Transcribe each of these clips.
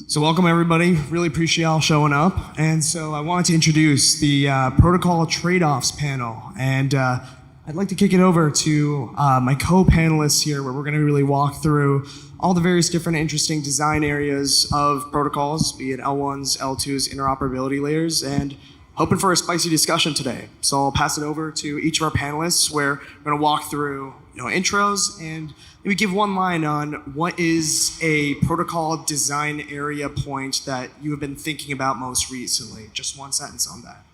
So welcome everybody, really appreciate y'all showing up. And so I wanted to introduce the Protocol Tradeoffs panel. And I'd like to kick it over to my co-panelists here, where we're gonna really walk through all the various different interesting design areas of protocols, be it L1s, L2s, interoperability layers, and hoping for a spicy discussion today. So I'll pass it over to each of our panelists, where we're gonna walk through intros and maybe give one line on what is a protocol design area point that you have been thinking about most recently. Just one sentence on that.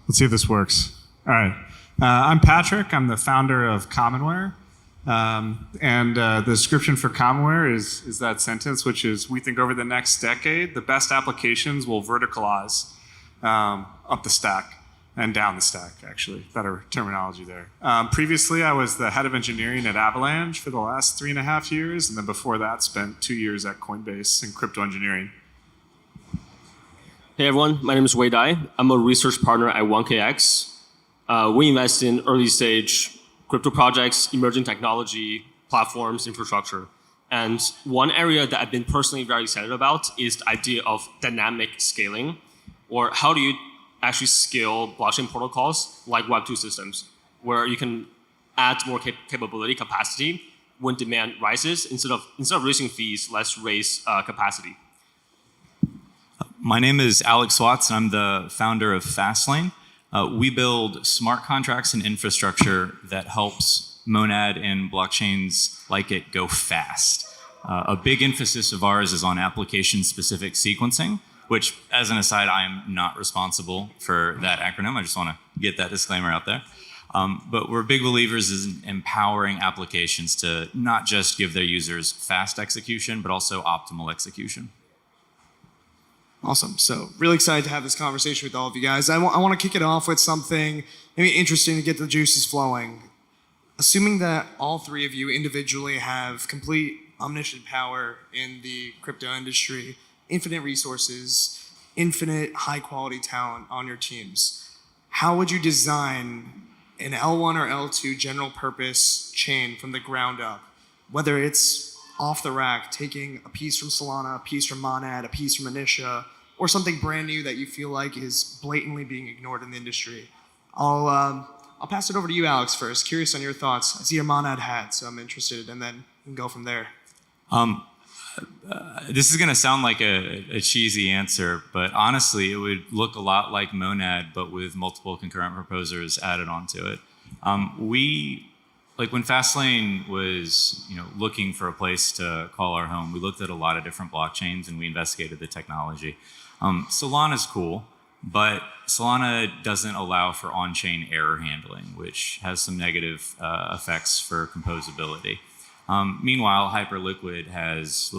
Let's see if this works. All right. I'm Patrick. I'm the founder of Commonware. And the description for Commonware is that sentence, which is, we think over the next decade, the best applications will verticalize up the stack and down the stack, actually. Better terminology there. Previously, I was the head of engineering at Avalanche for the last 3.5 years, and then before that, spent 2 years at Coinbase in crypto engineering. Hey everyone, my name is Wei Dai. I'm a research partner at 1KX. We invest in early stage crypto projects, emerging technology, platforms, infrastructure. And one area that I've been personally very excited about is the idea of dynamic scaling, or how do you actually scale blockchain protocols like Web2 systems, where you can add more capability, capacity, when demand rises. Instead of raising fees, let's raise capacity. My name is Alex Watts, and I'm the founder of Fastlane. We build smart contracts and infrastructure that helps Monad and blockchains like it go fast. A big emphasis of ours is on application-specific sequencing, which, as an aside, I am not responsible for that acronym. I just want to get that disclaimer out there. But we're big believers in empowering applications to not just give their users fast execution, but also optimal execution. Awesome. So really excited to have this conversation with all of you guys. I want to kick it off with something maybe interesting to get the juices flowing. Assuming that all three of you individually have complete omniscient power in the crypto industry, infinite resources, infinite high quality talent on your teams, how would you design an L1 or L2 general purpose chain from the ground up? Whether it's off the rack, taking a piece from Solana, a piece from Monad, a piece from Initia, or something brand new that you feel like is blatantly being ignored in the industry. I'll pass it over to you, Alex, first. Curious on your thoughts. I see your Monad hat, so I'm interested, and then we can go from there. This is going to sound like a cheesy answer, but honestly, it would look a lot like Monad, but with multiple concurrent proposers added onto it. Like when Fastlane was looking for a place to call our home, we looked at a lot of different blockchains and we investigated the technology. Solana's cool, but Solana doesn't allow for on-chain error handling, which has some negative effects for composability. Meanwhile, Hyperliquid has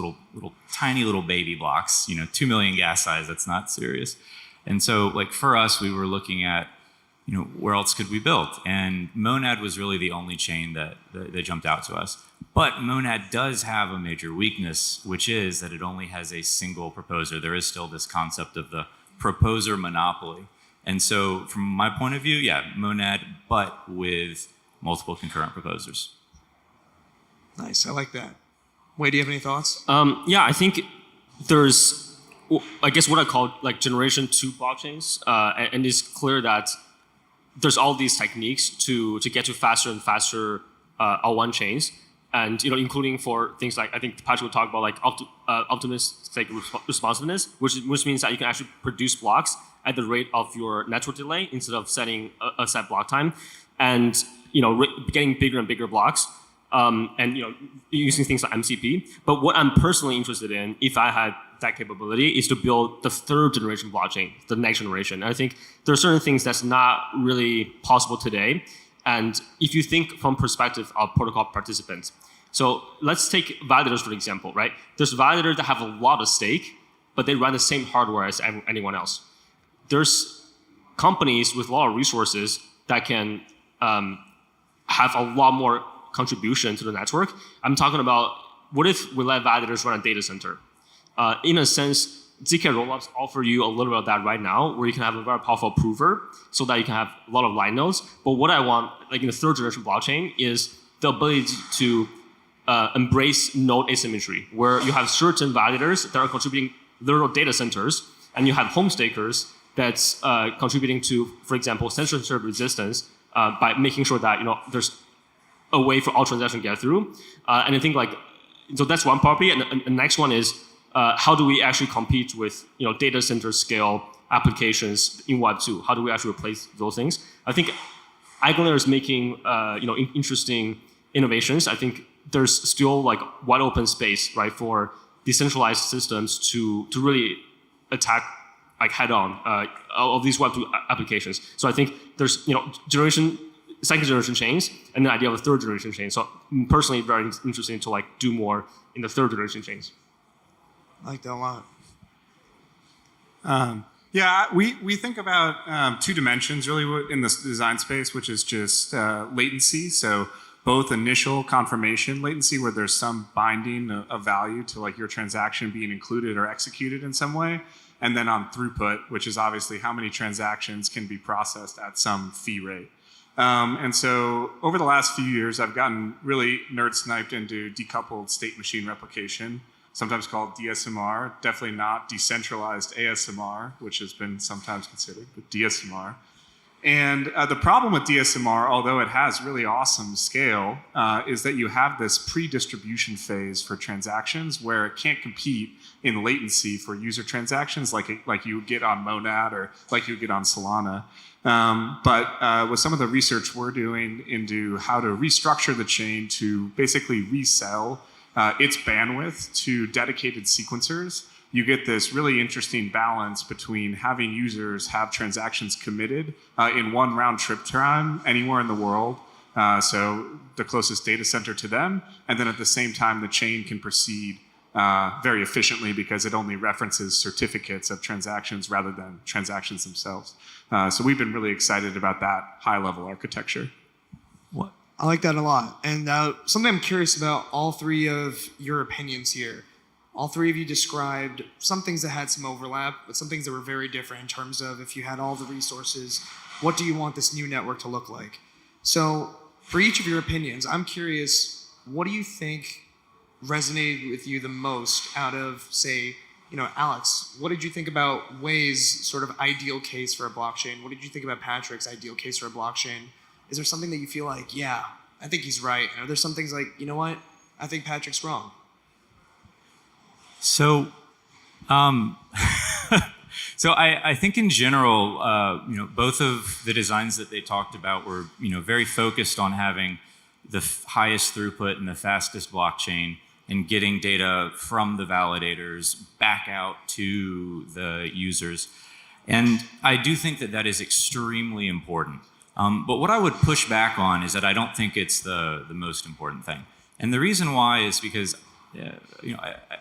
tiny little baby blocks, 2 million gas size, that's not serious. And so like for us, we were looking at where else could we build? And Monad was really the only chain that jumped out to us. But Monad does have a major weakness, which is that it only has a single proposer. There is still this concept of the proposer monopoly. And so from my point of view, yeah, Monad, but with multiple concurrent proposers. Nice, I like that. Wei, do you have any thoughts? Yeah, I think there's, I guess what I call like generation 2 blockchains, and it's clear that there's all these techniques to get to faster and faster L1 chains, and including for things like, I think Patrick will talk about like optimistic responsiveness, which means that you can actually produce blocks at the rate of your network delay instead of setting a set block time, and getting bigger and bigger blocks, and using things like MCP. But what I'm personally interested in, if I had that capability, is to build the 3rd generation blockchain, the next generation. And I think there are certain things that's not really possible today. And if you think from perspective of protocol participants, so let's take validators for example, right? There's validators that have a lot of stake, but they run the same hardware as anyone else. There's companies with a lot of resources that can have a lot more contribution to the network. I'm talking about, what if we let validators run a data center? In a sense, ZK rollups offer you a little bit of that right now, where you can have a very powerful prover so that you can have a lot of line nodes. But what I want, like in the 3rd generation blockchain, is the ability to embrace node asymmetry, where you have certain validators that are contributing their data centers, and you have home stakers that's contributing to, for example, censorship resistance by making sure that there's a way for all transactions to get through. And I think so that's one property, and the next one is how do we actually compete with data center scale applications in Web 2? How do we actually replace those things? I think EigenLayer is making interesting innovations. I think there's still wide open space, right, for decentralized systems to really attack head on of these Web 2 applications. So I think there's second generation chains and the idea of a third generation chain. So personally, very interesting to do more in the third generation chains. I like that a lot. We think about 2 dimensions really in this design space, which is just latency. So both initial confirmation latency, where there's some binding of value to your transaction being included or executed in some way, and then on throughput, which is obviously how many transactions can be processed at some fee rate. And so over the last few years, I've gotten really nerd sniped into decoupled state machine replication, sometimes called DSMR, definitely not decentralized ASMR, which has been sometimes considered, but DSMR. And the problem with DSMR, although it has really awesome scale, is that you have this pre-distribution phase for transactions where it can't compete in latency for user transactions like you would get on Monad or like you would get on Solana. But with some of the research we're doing into how to restructure the chain to basically resell its bandwidth to dedicated sequencers, you get this really interesting balance between having users have transactions committed in one round trip time anywhere in the world, so the closest data center to them, and then at the same time the chain can proceed very efficiently because it only references certificates of transactions rather than transactions themselves. So we've been really excited about that high-level architecture. What? I like that a lot. And something I'm curious about all 3 of your opinions here. All 3 of you described some things that had some overlap, but some things that were very different in terms of if you had all the resources, what do you want this new network to look like? So for each of your opinions, I'm curious, what do you think resonated with you the most out of, say, Alex, what did you think about Wei's sort of ideal case for a blockchain? What did you think about Patrick's ideal case for a blockchain? Is there something that you feel like, yeah, I think he's right? And are there some things like, you know what, I think Patrick's wrong? So, I think in general, both of the designs that they talked about were, very focused on having the highest throughput and the fastest blockchain and getting data from the validators back out to the users. And I do think that that is extremely important. But what I would push back on is that I don't think it's the most important thing. And the reason why is because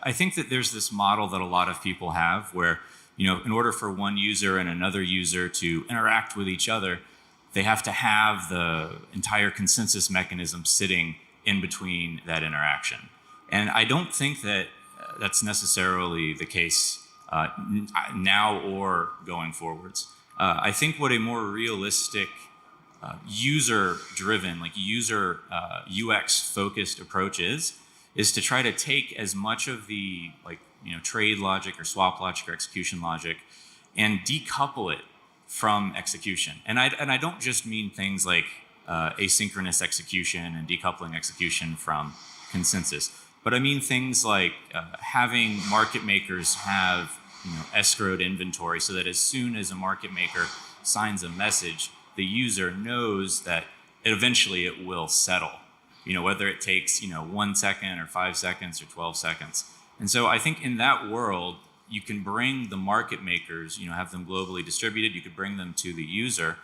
I think that there's this model that a lot of people have where, in order for one user and another user to interact with each other, they have to have the entire consensus mechanism sitting in between that interaction. And I don't think that that's necessarily the case now or going forwards. I think what a more realistic user-driven, user UX-focused approach is to try to take as much of the trade logic or swap logic or execution logic and decouple it from execution. And I don't just mean things like asynchronous execution and decoupling execution from consensus, but I mean things like having market makers have escrowed inventory so that as soon as a market maker signs a message, the user knows that eventually it will settle. Whether it takes 1 second or 5 seconds or 12 seconds. And so I think in that world, you can bring the market makers, have them globally distributed, you could bring them to the user,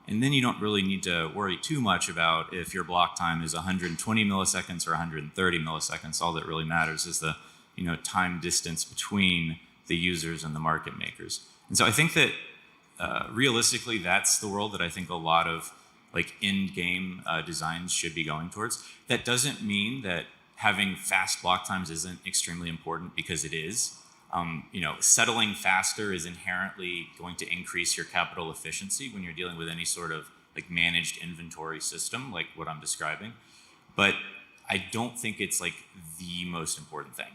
and then you don't really need to worry too much about if your block time is 120 milliseconds or 130 milliseconds. All that really matters is the time distance between the users and the market makers. And so I think that realistically, that's the world that I think a lot of end game designs should be going towards. That doesn't mean that having fast block times isn't extremely important, because it is. Settling faster is inherently going to increase your capital efficiency when you're dealing with any sort of managed inventory system like what I'm describing. But I don't think it's like the most important thing.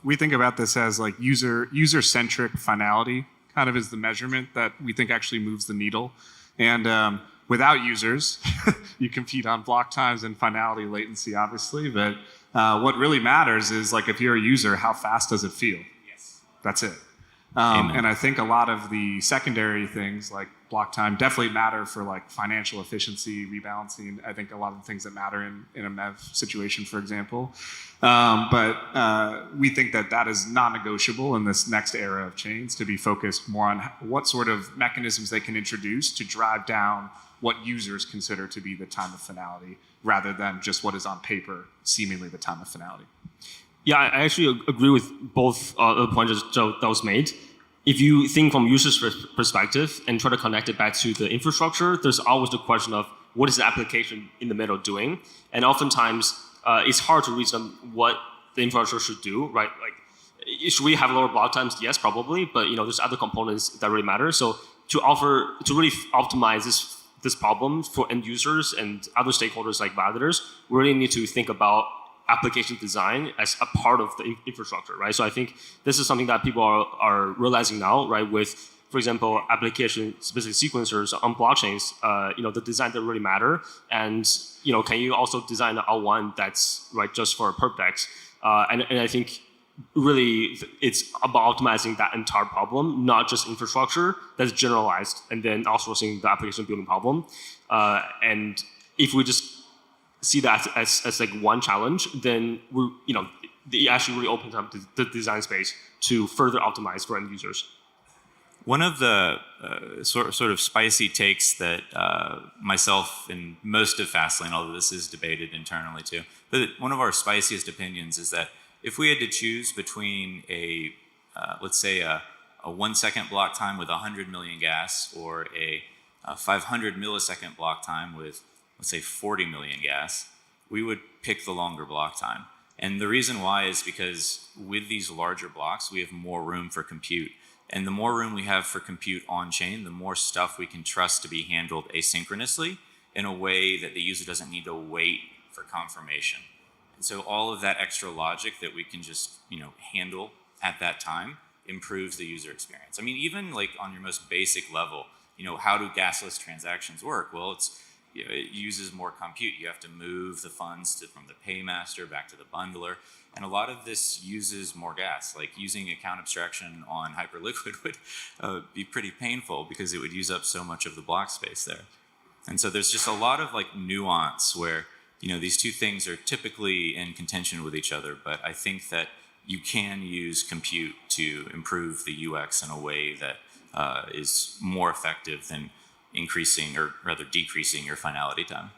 We think about this as like user-centric finality kind of is the measurement that we think actually moves the needle. And without users, you compete on block times and finality latency, obviously. But what really matters is like if you're a user, how fast does it feel? Yes. That's it. And I think a lot of the secondary things like block time definitely matter for like financial efficiency, rebalancing. I think a lot of the things that matter in a MEV situation, for example. But we think that that is non-negotiable in this next era of chains to be focused more on what sort of mechanisms they can introduce to drive down what users consider to be the time of finality rather than just what is on paper seemingly the time of finality. Yeah, I actually agree with both the points that was made. If you think from user's perspective and try to connect it back to the infrastructure, there's always the question of what is the application in the middle doing? And oftentimes, it's hard to reason what the infrastructure should do, right? Like, should we have lower block times? Yes, probably, but there's other components that really matter. So to really optimize this problem for end users and other stakeholders like validators, we really need to think about application design as a part of the infrastructure, right? So I think this is something that people are realizing now, right? With, for example, application-specific sequencers on blockchains, the design that really matter. And, can you also design an L1 that's right just for perpdex? And I think really it's about optimizing that entire problem, not just infrastructure that's generalized, and then outsourcing the application building problem. And if we just see that as like one challenge, then it actually really opens up the design space to further optimize for end users. One of the sort of spicy takes that myself and most of Fastlane, although this is debated internally too, but one of our spiciest opinions is that if we had to choose between let's say a 1 second block time with 100 million gas or a 500 millisecond block time with, let's say, 40 million gas, we would pick the longer block time. And the reason why is because with these larger blocks, we have more room for compute. And the more room we have for compute on-chain, the more stuff we can trust to be handled asynchronously in a way that the user doesn't need to wait for confirmation. And so all of that extra logic that we can just handle at that time improves the user experience. I mean, even like on your most basic level, how do gasless transactions work? Well, it uses more compute. You have to move the funds from the paymaster back to the bundler. And a lot of this uses more gas. Like using account abstraction on Hyperliquid would be pretty painful because it would use up so much of the block space there. And so there's just a lot of like nuance where, these two things are typically in contention with each other. But I think that you can use compute to improve the UX in a way that is more effective than increasing or rather decreasing your finality time.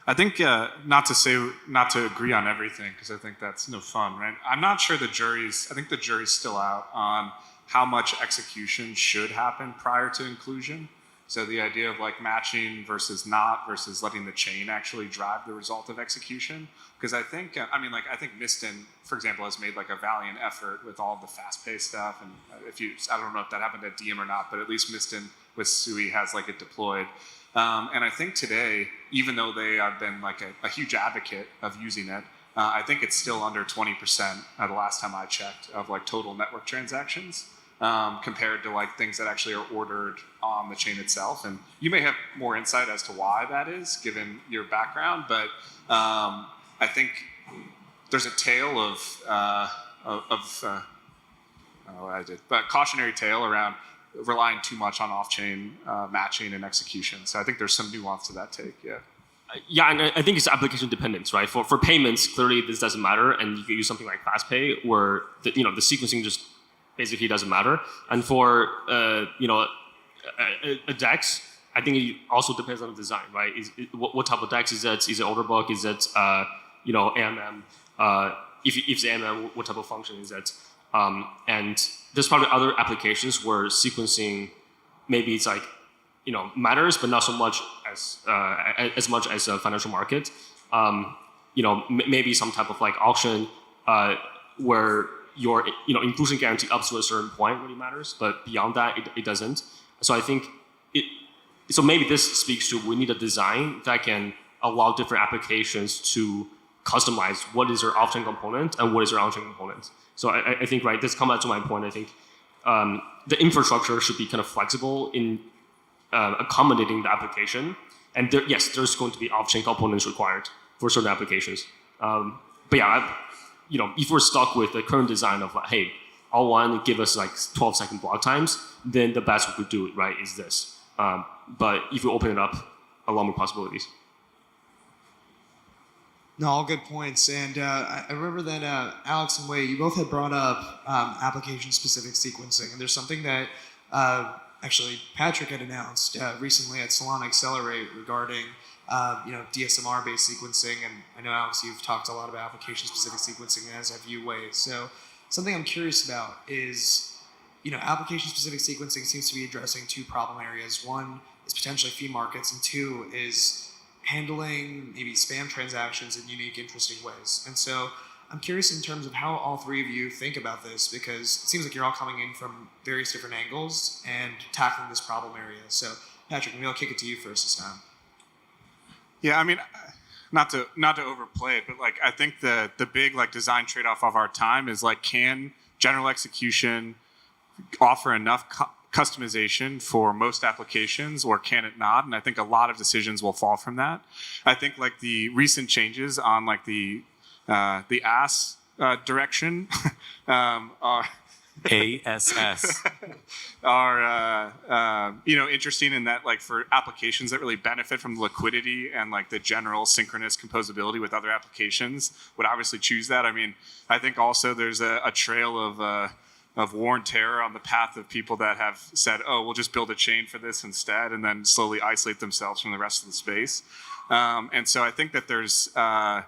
I think not to agree on everything because I think that's no fun, right? I'm not sure I think the jury's still out on how much execution should happen prior to inclusion. So the idea of like matching versus not versus letting the chain actually drive the result of execution. Because I think, I think Miston, for example, has made like a valiant effort with all the fast-paced stuff. And I don't know if that happened at Diem or not, but at least Miston with Sui has like it deployed. And I think today, even though they have been like a huge advocate of using it, I think it's still under 20% the last time I checked of like total network transactions compared to like things that actually are ordered on the chain itself. And you may have more insight as to why that is, given your background, but I think there's a tale cautionary tale around relying too much on off-chain matching and execution. So I think there's some nuance to that take, yeah. Yeah, and I think it's application dependence, right? For payments, clearly this doesn't matter, and you can use something like FastPay where the sequencing just basically doesn't matter. And for a DEX, I think it also depends on the design, right? What type of DEX is it? Is it order book? Is it AMM? If it's AMM, what type of function is it? And there's probably other applications where sequencing maybe it's like matters, but not so much as much as a financial market. Maybe some type of like auction where your inclusion guarantee up to a certain point really matters, but beyond that it doesn't. So I think so maybe this speaks to we need a design that can allow different applications to customize what is their off-chain component and what is their on-chain component. So I think, right, this comes back to my point. I think the infrastructure should be kind of flexible in accommodating the application. And there's going to be off-chain components required for certain applications. But yeah, if we're stuck with the current design of like, hey, all one give us like 12-second block times, then the best we could do, right, is this. But if we open it up, a lot more possibilities. No, all good points. And I remember that Alex and Wei, you both had brought up application-specific sequencing. And there's something that actually Patrick had announced recently at Solana Accelerate regarding DSMR-based sequencing. And I know, Alex, you've talked a lot about application-specific sequencing, as have you, Wei. So something I'm curious about is, application-specific sequencing seems to be addressing two problem areas. One is potentially fee markets, and two is handling maybe spam transactions in unique, interesting ways. And so I'm curious in terms of how all three of you think about this, because it seems like you're all coming in from various different angles and tackling this problem area. So Patrick, maybe I'll kick it to you first this time. Yeah, I mean, not to overplay it, but like I think the big like design trade-off of our time is like, can general execution offer enough customization for most applications, or can it not? And I think a lot of decisions will fall from that. I think like the recent changes on like the ASS direction are ASS are interesting in that, like, for applications that really benefit from the liquidity and like the general synchronous composability with other applications would obviously choose that. I mean, I think also there's a trail of war and terror on the path of people that have said, oh, we'll just build a chain for this instead, and then slowly isolate themselves from the rest of the space. And so I think that there's a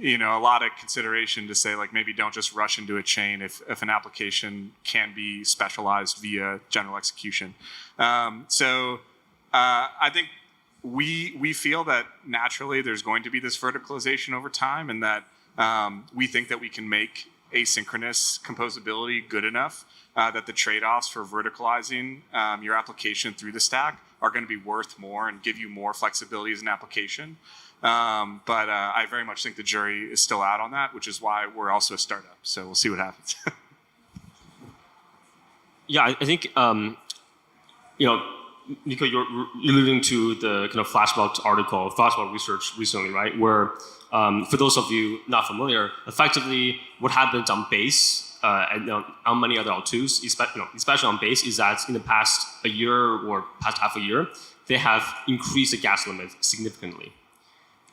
lot of consideration to say, like, maybe don't just rush into a chain if an application can be specialized via general execution. So I think we feel that naturally there's going to be this verticalization over time, and that we think that we can make asynchronous composability good enough that the trade-offs for verticalizing your application through the stack are going to be worth more and give you more flexibility as an application. But I very much think the jury is still out on that, which is why we're also a startup. So we'll see what happens. Yeah, I think Nikhil, you're alluding to the kind of Flashbox research recently, right? Where for those of you not familiar, effectively what happens on Base and on many other L2s, especially on Base, is that in the past a year or past half a year, they have increased the gas limit significantly.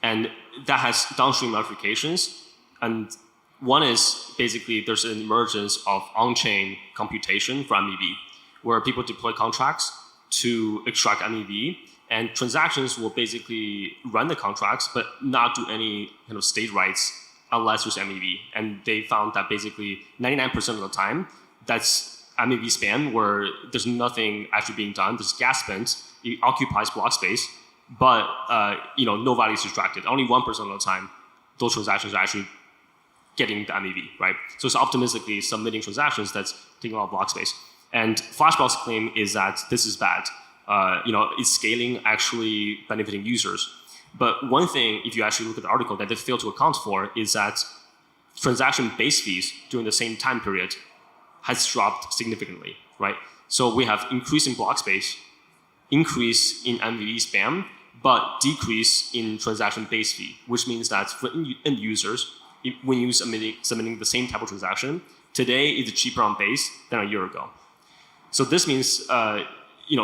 And that has downstream ramifications. And one is basically there's an emergence of on-chain computation for MEV, where people deploy contracts to extract MEV, and transactions will basically run the contracts but not do any kind of state rights unless there's MEV. And they found that basically 99% of the time, that's MEV spam, where there's nothing actually being done. There's gas spent, it occupies block space, but no value is extracted. Only 1% of the time, those transactions are actually getting the MEV, right? So it's optimistically submitting transactions that's taking a lot of block space. And Flashbox claim is that this is bad. Is scaling actually benefiting users? But one thing, if you actually look at the article, that they fail to account for is that transaction base fees during the same time period has dropped significantly, right? So we have increase in block space, increase in MEV spam, but decrease in transaction base fee, which means that for end users, when you're submitting the same type of transaction, today it's cheaper on Base than a year ago. So this means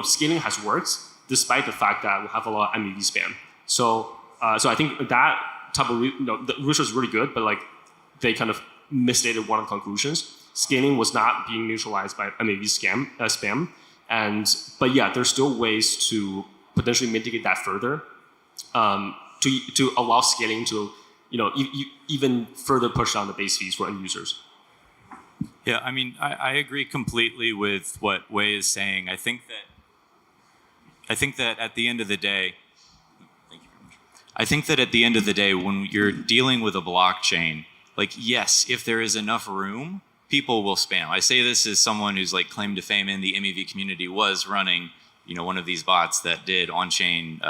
scaling has worked despite the fact that we have a lot of MEV spam. So I think that type of the research is really good, but like they kind of misstated one of the conclusions. Scaling was not being neutralized by MEV spam, but yeah, there's still ways to potentially mitigate that further, to allow scaling to even further push down the base fees for end users. Yeah, I mean, I agree completely with what Wei is saying. I think that at the end of the day, thank you very much. I think that at the end of the day, when you're dealing with a blockchain, like, yes, if there is enough room, people will spam. I say this as someone who's like claim to fame in the MEV community, was running one of these bots that did on-chain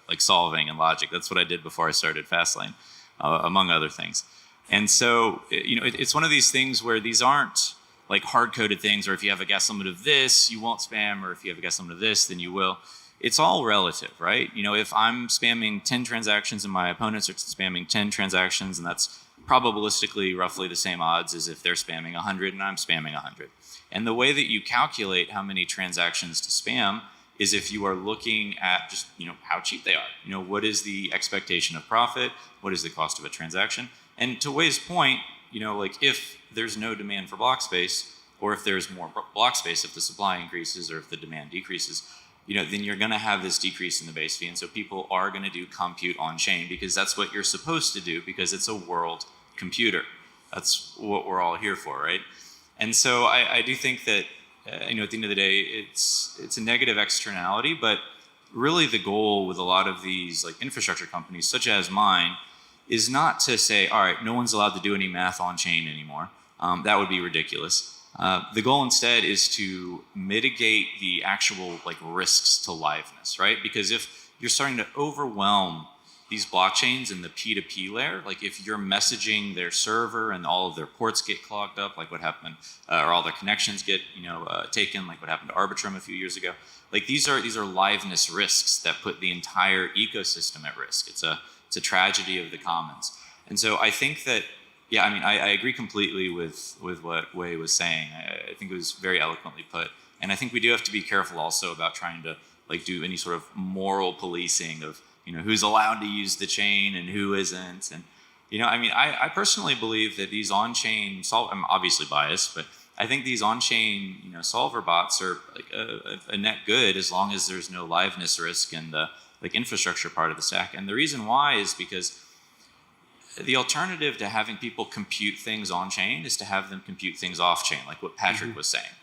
like solving and logic. That's what I did before I started Fastlane, among other things. And so, it's one of these things where these aren't like hard-coded things, or if you have a gas limit of this, you won't spam, or if you have a gas limit of this, then you will. It's all relative, right? If I'm spamming 10 transactions and my opponents are spamming 10 transactions, and that's probabilistically roughly the same odds as if they're spamming 100 and I'm spamming 100. And the way that you calculate how many transactions to spam is if you are looking at just, how cheap they are. What is the expectation of profit? What is the cost of a transaction? And to Wei's point, like if there's no demand for block space, or if there's more block space, if the supply increases or if the demand decreases, then you're going to have this decrease in the base fee. And so people are going to do compute on chain because that's what you're supposed to do, because it's a world computer. That's what we're all here for, right? And so I do think that, at the end of the day, it's a negative externality, but really the goal with a lot of these like infrastructure companies, such as mine, is not to say, all right, no one's allowed to do any math on chain anymore. That would be ridiculous. The goal instead is to mitigate the actual like risks to liveness, right? Because if you're starting to overwhelm these blockchains in the P2P layer, like if you're messaging their server and all of their ports get clogged up, like what happened, or all their connections get taken, like what happened to Arbitrum a few years ago. Like these are liveness risks that put the entire ecosystem at risk. It's a tragedy of the commons. And so I think that, I agree completely with what Wei was saying. I think it was very eloquently put. And I think we do have to be careful also about trying to like do any sort of moral policing of, who's allowed to use the chain and who isn't. And, I personally believe that these on-chain I'm obviously biased, but I think these on-chain, solver bots are like a net good as long as there's no liveness risk in the like infrastructure part of the stack. And the reason why is because the alternative to having people compute things on chain is to have them compute things off chain, like what Patrick was saying.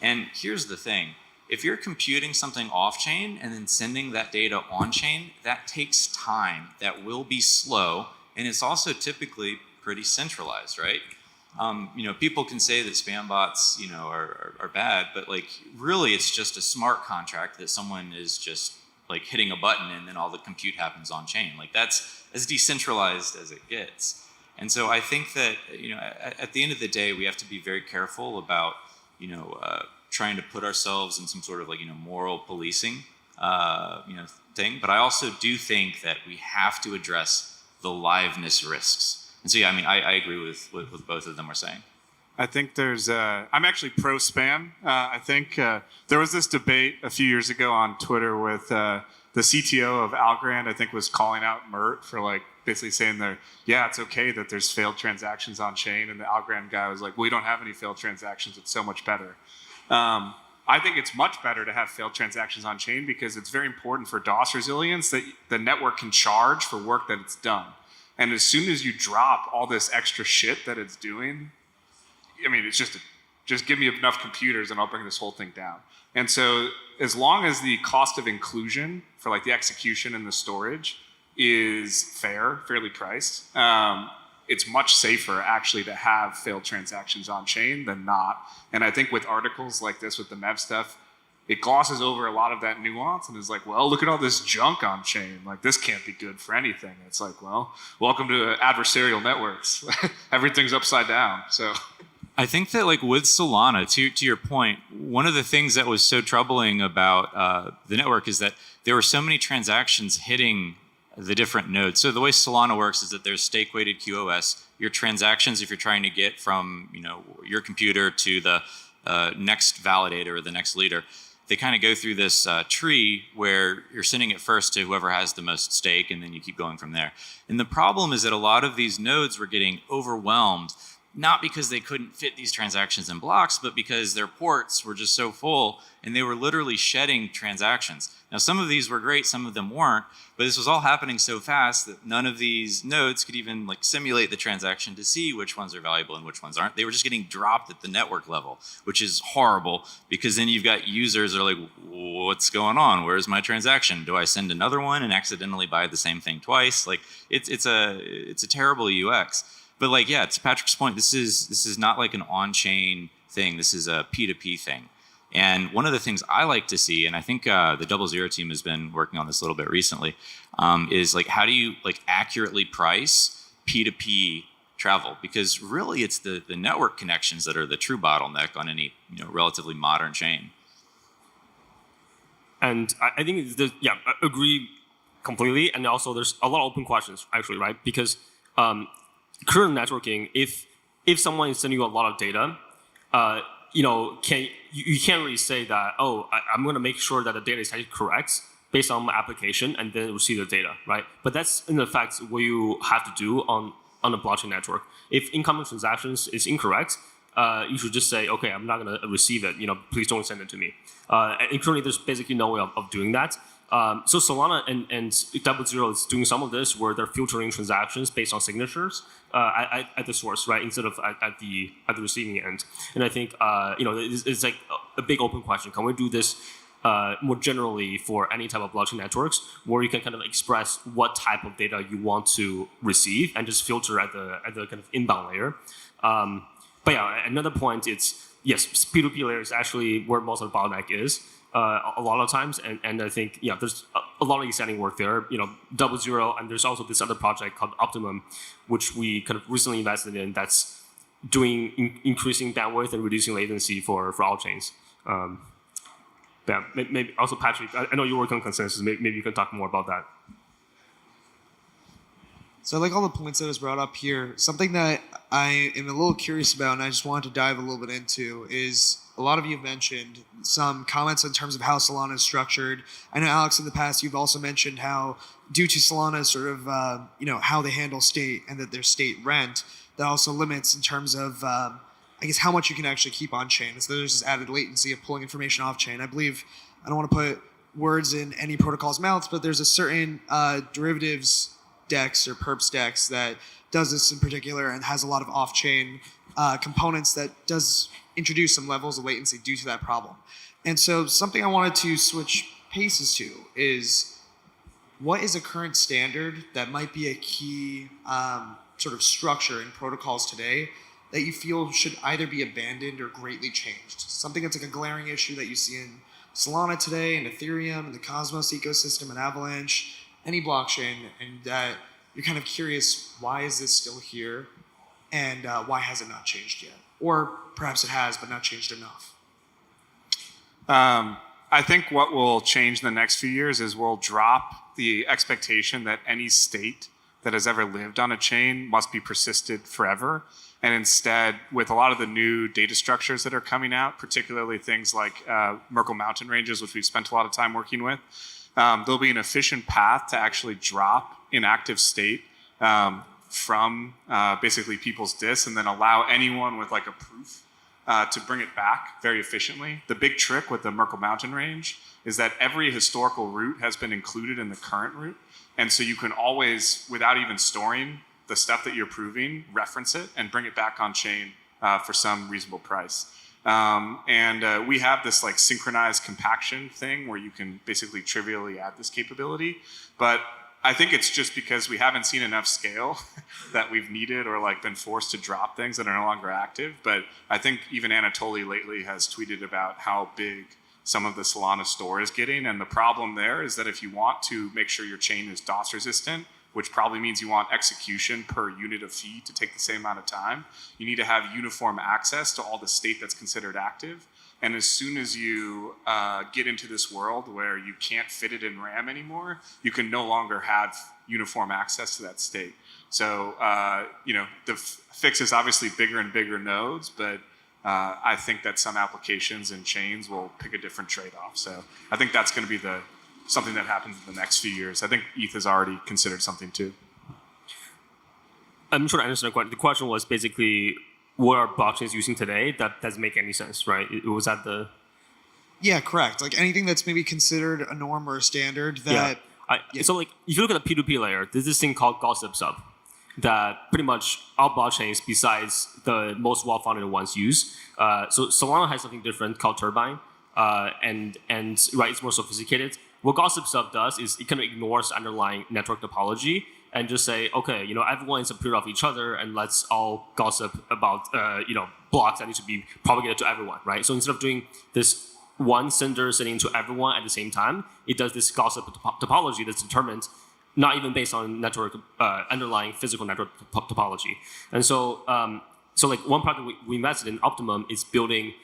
And here's the thing. If you're computing something off chain and then sending that data on chain, that takes time. That will be slow. And it's also typically pretty centralized, right? People can say that spam bots, are bad, but like really it's just a smart contract that someone is just like hitting a button and then all the compute happens on chain. Like that's as decentralized as it gets. And so I think that, at the end of the day, we have to be very careful about, trying to put ourselves in some sort of like, moral policing, thing. But I also do think that we have to address the liveness risks. And so, I agree with what both of them are saying. I think there's, I'm actually pro spam. I think there was this debate a few years ago on Twitter with the CTO of Algorand, I think was calling out Mert for like basically saying it's okay that there's failed transactions on chain. And the Algorand guy was like, well, we don't have any failed transactions. It's so much better. I think it's much better to have failed transactions on chain because it's very important for DOS resilience that the network can charge for work that it's done. And as soon as you drop all this extra shit that it's doing, it's just give me enough computers and I'll bring this whole thing down. And so as long as the cost of inclusion for like the execution and the storage is fairly priced, it's much safer actually to have failed transactions on chain than not. And I think with articles like this, with the MEV stuff, it glosses over a lot of that nuance and is like, well, look at all this junk on chain. Like this can't be good for anything. It's like, well, welcome to adversarial networks. Everything's upside down. So I think that like with Solana, to your point, one of the things that was so troubling about the network is that there were so many transactions hitting the different nodes. So the way Solana works is that there's stake-weighted QoS. Your transactions, if you're trying to get from your computer to the next validator or the next leader, they kind of go through this tree where you're sending it first to whoever has the most stake, and then you keep going from there. And the problem is that a lot of these nodes were getting overwhelmed, not because they couldn't fit these transactions in blocks, but because their ports were just so full, and they were literally shedding transactions. Now, some of these were great, some of them weren't, but this was all happening so fast that none of these nodes could even like simulate the transaction to see which ones are valuable and which ones aren't. They were just getting dropped at the network level, which is horrible because then you've got users that are like, what's going on? Where's my transaction? Do I send another one and accidentally buy the same thing twice? Like it's a terrible UX. But like, yeah, to Patrick's point, this is not like an on-chain thing. This is a P2P thing. And one of the things I like to see, and I think the 00 team has been working on this a little bit recently, is like how do you like accurately price P2P travel? Because really, it's the network connections that are the true bottleneck on any relatively modern chain. And I think, I agree completely. And also, there's a lot of open questions, actually, right? Because current networking, if someone is sending you a lot of data, you can't really say that, I'm going to make sure that the data is actually correct based on my application and then receive the data, right? But that's, in effect, what you have to do on a blockchain network. If incoming transactions is incorrect, you should just say, okay, I'm not going to receive it. Please don't send it to me. And currently, there's basically no way of doing that. So Solana and 00 is doing some of this where they're filtering transactions based on signatures at the source, right, instead of at the receiving end. And I think it's like a big open question. Can we do this more generally for any type of blockchain networks, where you can kind of express what type of data you want to receive and just filter at the kind of inbound layer? But yeah, another point, it's yes, P2P layer is actually where most of the bottleneck is. A lot of times, and I think there's a lot of exciting work there. 00, and there's also this other project called Optimum, which we kind of recently invested in. That's doing increasing bandwidth and reducing latency for all chains. Maybe also Patrick, I know you work on consensus. Maybe you can talk more about that. So I like all the points that was brought up here. Something that I am a little curious about, and I just wanted to dive a little bit into, is a lot of you have mentioned some comments in terms of how Solana is structured. I know, Alex, in the past, you've also mentioned how, due to Solana's sort of, how they handle state and that there's state rent, that also limits in terms of, I guess, how much you can actually keep on chain. So there's this added latency of pulling information off chain. I believe, I don't want to put words in any protocol's mouths, but there's a certain derivatives DEX or perps DEX that does this in particular and has a lot of off-chain components that does introduce some levels of latency due to that problem. And so something I wanted to switch paces to is, what is a current standard that might be a key sort of structure in protocols today that you feel should either be abandoned or greatly changed? Something that's like a glaring issue that you see in Solana today, and Ethereum, and the Cosmos ecosystem, and Avalanche, any blockchain, and that you're kind of curious, why is this still here, and why has it not changed yet? Or perhaps it has, but not changed enough. I think what will change in the next few years is we'll drop the expectation that any state that has ever lived on a chain must be persisted forever. And instead, with a lot of the new data structures that are coming out, particularly things like Merkle Mountain Ranges, which we've spent a lot of time working with, there'll be an efficient path to actually drop inactive state from basically people's disks, and then allow anyone with like a proof to bring it back very efficiently. The big trick with the Merkle Mountain Range is that every historical route has been included in the current route. And so you can always, without even storing the stuff that you're proving, reference it and bring it back on chain for some reasonable price. We have this like synchronized compaction thing where you can basically trivially add this capability. But I think it's just because we haven't seen enough scale that we've needed or like been forced to drop things that are no longer active. But I think even Anatoly lately has tweeted about how big some of the Solana store is getting. And the problem there is that if you want to make sure your chain is DOS resistant, which probably means you want execution per unit of feed to take the same amount of time, you need to have uniform access to all the state that's considered active. And as soon as you get into this world where you can't fit it in RAM anymore, you can no longer have uniform access to that state. So, the fix is obviously bigger and bigger nodes, but I think that some applications and chains will pick a different trade-off. So I think that's going to be something that happens in the next few years. I think ETH has already considered something too. I'm sure I understand the question. The question was basically, what are blockchains using today that doesn't make any sense, right? It was at the... Yeah, correct. Like anything that's maybe considered a norm or a standard that... Yeah. So like, if you look at the P2P layer, there's this thing called gossip sub that pretty much all blockchains besides the most well-founded ones use. So Solana has something different called Turbine, and right, it's more sophisticated. What gossip sub does is it kind of ignores underlying network topology and just say, okay, everyone is a peer of each other, and let's all gossip about, blocks that need to be propagated to everyone, right? So instead of doing this one sender sending to everyone at the same time. It does this gossip topology that's determined not even based on network underlying physical network topology. And so, so like one project we invested in, Optimum, is building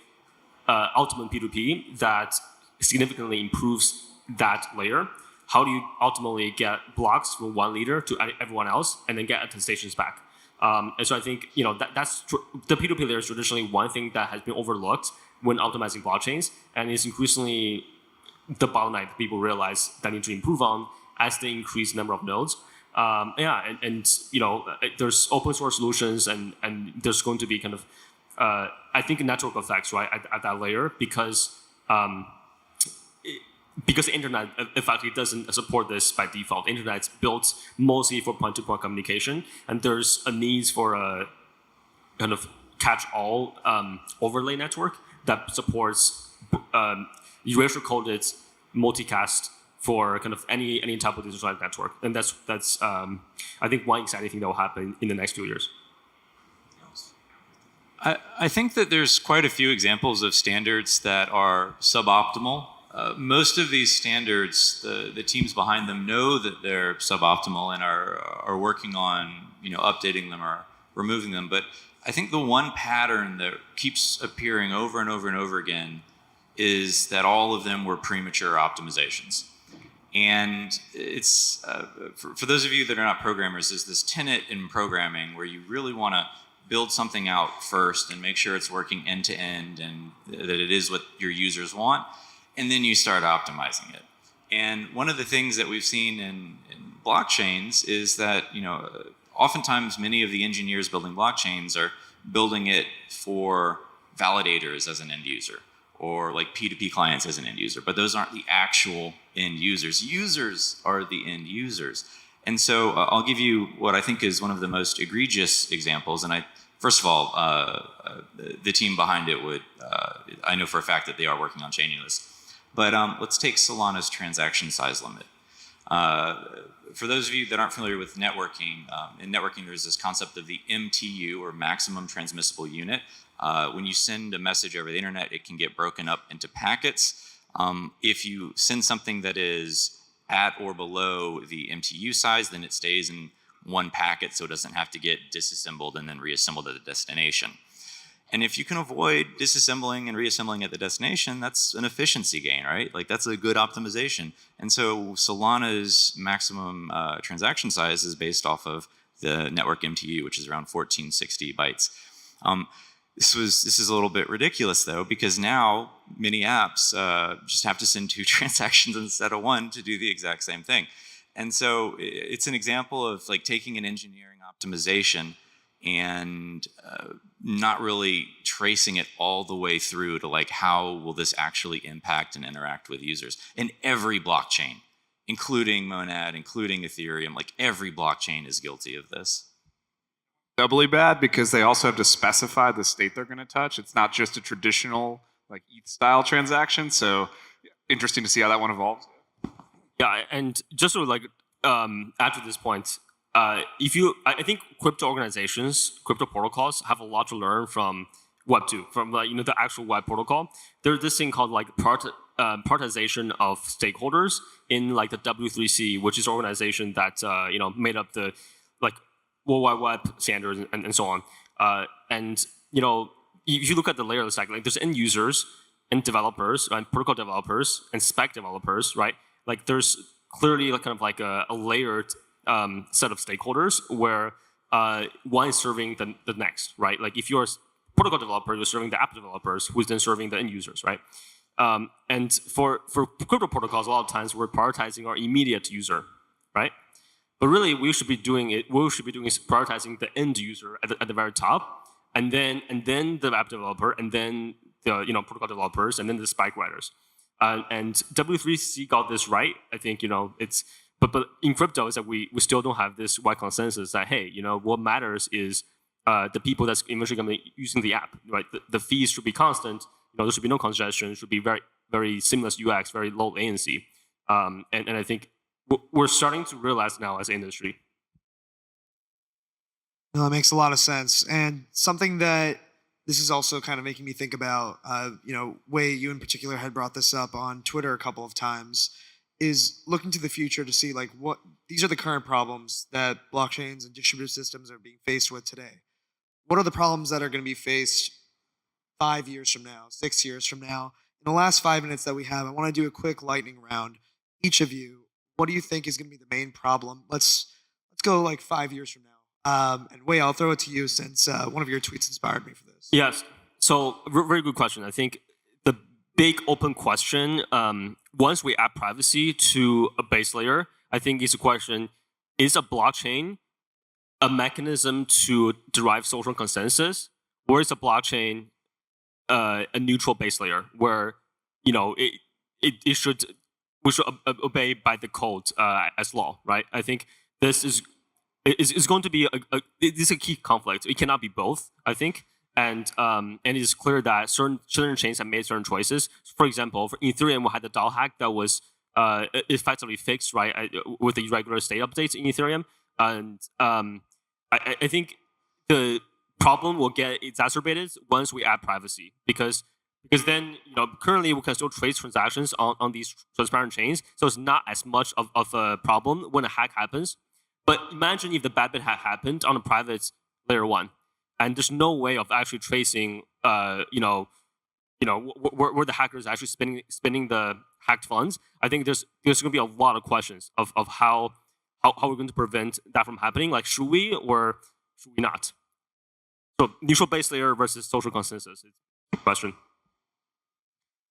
Optimum P2P that significantly improves that layer. How do you ultimately get blocks from one leader to everyone else and then get attestations back? And so I think that's the P2P layer is traditionally one thing that has been overlooked when optimizing blockchains, and is increasingly the bottleneck that people realize that need to improve on as they increase the number of nodes. There's open source solutions, and there's going to be kind of I think network effects right at that layer because the internet effectively doesn't support this by default. The internet's built mostly for point-to-point communication, and there's a need for a kind of catch-all overlay network that supports erasure-coded multicast for kind of any type of decentralized network. And that's I think one exciting thing that will happen in the next few years. I think that there's quite a few examples of standards that are suboptimal. Most of these standards, the teams behind them know that they're suboptimal and are working on updating them or removing them. But I think the one pattern that keeps appearing over and over and over again is that all of them were premature optimizations. And it's for those of you that are not programmers, there's this tenet in programming where you really want to build something out first and make sure it's working end to end and that it is what your users want, and then you start optimizing it. And one of the things that we've seen in blockchains is that oftentimes many of the engineers building blockchains are building it for validators as an end user, or like P2P clients as an end user, but those aren't the actual end users. Users are the end users. And so I'll give you what I think is one of the most egregious examples. And first of all, the team behind it I know for a fact that they are working on changing this. But let's take Solana's transaction size limit. For those of you that aren't familiar with networking, in networking there's this concept of the MTU, or maximum transmissible unit. When you send a message over the internet, it can get broken up into packets. If you send something that is at or below the MTU size, then it stays in one packet, so it doesn't have to get disassembled and then reassembled at the destination. And if you can avoid disassembling and reassembling at the destination, that's an efficiency gain, right? Like that's a good optimization. And so Solana's maximum transaction size is based off of the network MTU, which is around 1460 bytes. This is a little bit ridiculous though, because now many apps just have to send 2 transactions instead of 1 to do the exact same thing. And so it's an example of like taking an engineering optimization and not really tracing it all the way through to like how will this actually impact and interact with users. And every blockchain, including Monad, including Ethereum, like every blockchain is guilty of this. Doubly bad because they also have to specify the state they're going to touch. It's not just a traditional like ETH style transaction. So interesting to see how that one evolves. Yeah, and just to like add to this point, I think crypto organizations, crypto protocols have a lot to learn from Web2, from the actual web protocol. There's this thing called like prioritization of stakeholders in like the W3C, which is an organization that made up the like World Wide Web standards and so on. And if you look at the layer of the stack, like there's end users and developers, and protocol developers and spec developers, right? Like there's clearly like kind of like a layered set of stakeholders where one is serving the next, right? Like if you're a protocol developer, you're serving the app developers, who's then serving the end users, right? And for crypto protocols, a lot of times we're prioritizing our immediate user, right? But really, we should be doing is prioritizing the end user at the very top, and then the app developer, and then the protocol developers, and then the spike writers. And W3C got this right. I think it's but in crypto is that we still don't have this wide consensus that hey what matters is the people that's eventually going to be using the app, right? The fees should be constant. There should be no congestion. It should be very very seamless UX, very low latency. And I think we're starting to realize now as an industry. No, that makes a lot of sense. And something that this is also kind of making me think about, Wei, you in particular had brought this up on Twitter a couple of times, is looking to the future to see like what these are the current problems that blockchains and distributed systems are being faced with today. What are the problems that are going to be faced 5 years from now, 6 years from now? In the last 5 minutes that we have, I want to do a quick lightning round. Each of you, what do you think is going to be the main problem? Let's go like 5 years from now. And Wei, I'll throw it to you since one of your tweets inspired me for this. Yes. So very good question. I think the big open question, once we add privacy to a base layer, I think is a question: is a blockchain a mechanism to derive social consensus, or is a blockchain a neutral base layer where we should obey by the code as law, right? I think this is going to be this is a key conflict. It cannot be both, I think, and it is clear that certain chains have made certain choices. For example, for Ethereum, we had the DAO hack that was effectively fixed, right, with the irregular state updates in Ethereum, and I think the problem will get exacerbated once we add privacy, because then currently we can still trace transactions on these transparent chains, so it's not as much of a problem when a hack happens. But imagine if the bad bit had happened on a private layer one, and there's no way of actually tracing where the hacker is actually spending the hacked funds. I think there's going to be a lot of questions of how we're going to prevent that from happening. Like, should we or should we not? So neutral base layer versus social consensus is the question.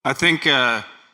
I think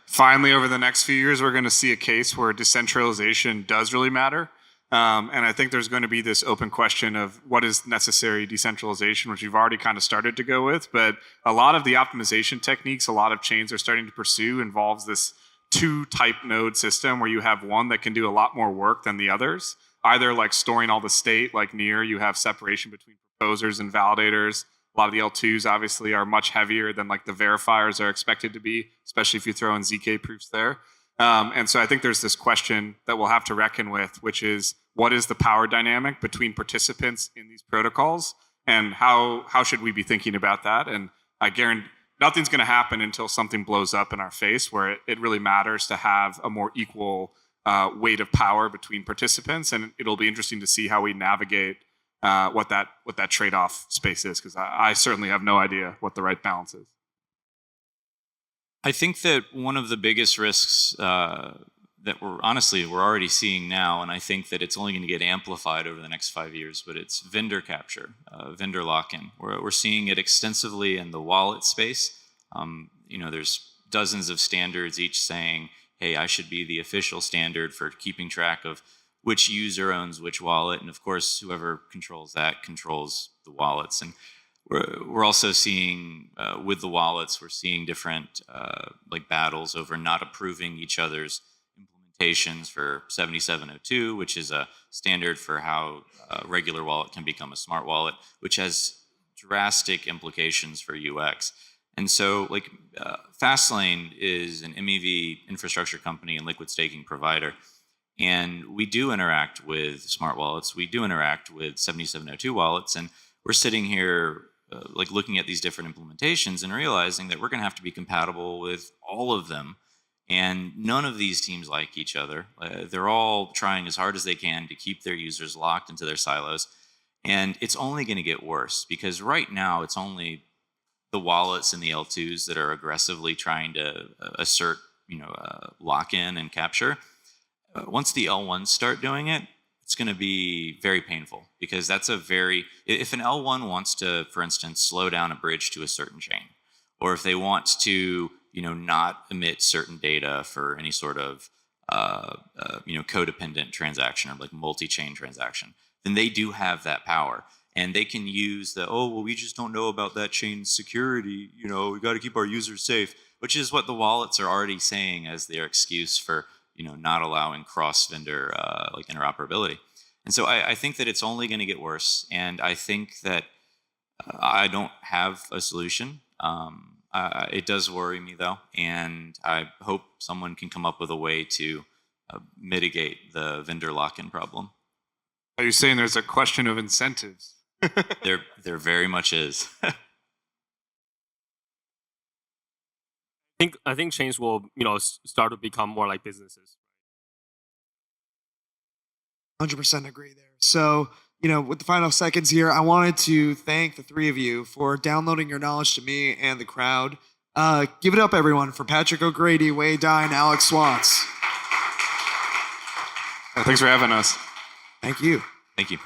finally over the next few years, we're going to see a case where decentralization does really matter. And I think there's going to be this open question of what is necessary decentralization, which we've already kind of started to go with. But a lot of the optimization techniques a lot of chains are starting to pursue involves this two-type node system where you have one that can do a lot more work than the others. Either like storing all the state, like near, you have separation between proposers and validators. A lot of the L2s obviously are much heavier than like the verifiers are expected to be, especially if you throw in ZK proofs there. And so I think there's this question that we'll have to reckon with, which is what is the power dynamic between participants in these protocols, and how should we be thinking about that? And I guarantee nothing's going to happen until something blows up in our face, where it really matters to have a more equal weight of power between participants. And it'll be interesting to see how we navigate what that trade-off space is, because I certainly have no idea what the right balance is. I think that one of the biggest risks that we're already seeing now, and I think that it's only going to get amplified over the next 5 years, but it's vendor capture, vendor lock-in. We're seeing it extensively in the wallet space. There's dozens of standards, each saying, hey, I should be the official standard for keeping track of which user owns which wallet. And of course, whoever controls that controls the wallets. And we're also seeing with the wallets, we're seeing different battles over not approving each other's implementations for 7702, which is a standard for how a regular wallet can become a smart wallet, which has drastic implications for UX. And so Fastlane is an MEV infrastructure company and liquid staking provider. And we do interact with smart wallets. We do interact with 7702 wallets. And we're sitting here looking at these different implementations and realizing that we're going to have to be compatible with all of them. And none of these teams like each other. They're all trying as hard as they can to keep their users locked into their silos. And it's only going to get worse, because right now it's only the wallets and the L2s that are aggressively trying to assert, lock-in and capture. Once the L1s start doing it, it's going to be very painful, because that's if an L1 wants to, for instance, slow down a bridge to a certain chain, or if they want to, not emit certain data for any sort of, codependent transaction or like multi-chain transaction, then they do have that power. And they can use we just don't know about that chain's security. We got to keep our users safe, which is what the wallets are already saying as their excuse for, not allowing cross-vendor interoperability. And so I think that it's only going to get worse. And I think that I don't have a solution. It does worry me, though. And I hope someone can come up with a way to mitigate the vendor lock-in problem. Are you saying there's a question of incentives? There very much is. I think chains will start to become more like businesses. 100% agree there. So, with the final seconds here, I wanted to thank the three of you for downloading your knowledge to me and the crowd. Give it up, everyone, for Patrick O'Grady, Wei Dai, and Alex Swatz. Thanks for having us. Thank you. Thank you.